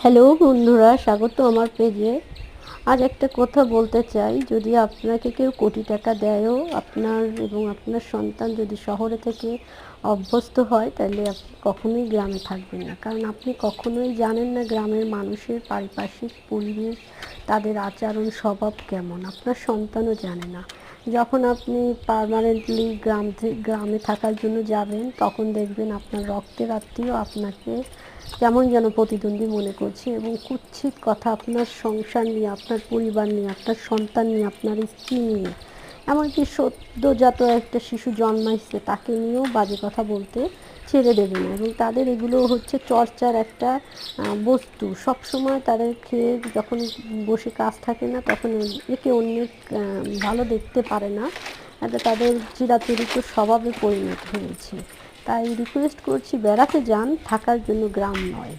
Hello বন্ধুরা, স্বাগত আমার পেজে। আজ একটা কথা বলতে চাই, যদি আপনাকে কেউ কোটি টাকা দেয়ও আপনার এবং আপনার সন্তান যদি শহরে থেকে অভ্যস্ত হয়, তাহলে আপনি কখনোই গ্রামে থাকবেন না। কারণ আপনি কখনোই জানেন না গ্রামের মানুষের পারিপার্শ্বিক পরিবেশ, তাদের আচরণ স্বভাব কেমন। আপনার সন্তানও জানে না। যখন আপনি পার্মানেন্টলি গ্রামে থাকার জন্য যাবেন, তখন দেখবেন আপনার রক্তের আত্মীয় আপনাকে কেমন যেন প্রতিদ্বন্দ্বী মনে করছে এবং কুৎসিত কথা আপনার সংসার নিয়ে, আপনার পরিবার নিয়ে, আপনার সন্তান নিয়ে, আপনার স্ত্রী নিয়ে, এমনকি সদ্যজাত একটা শিশু জন্মাইছে তাকে নিয়েও বাজে কথা বলতে ছেড়ে দেবে না। এবং তাদের এগুলো হচ্ছে চর্চার একটা বস্তু। সবসময় তাদের খেয়ে যখন বসে কাজ থাকে না, তখন একে অন্যের ভালো দেখতে পারে না। এটা তাদের চিরাচরিত স্বভাবে পরিণত হয়েছে। তাই রিকোয়েস্ট করছি, বেড়াতে যান, থাকার জন্য গ্রাম নয়।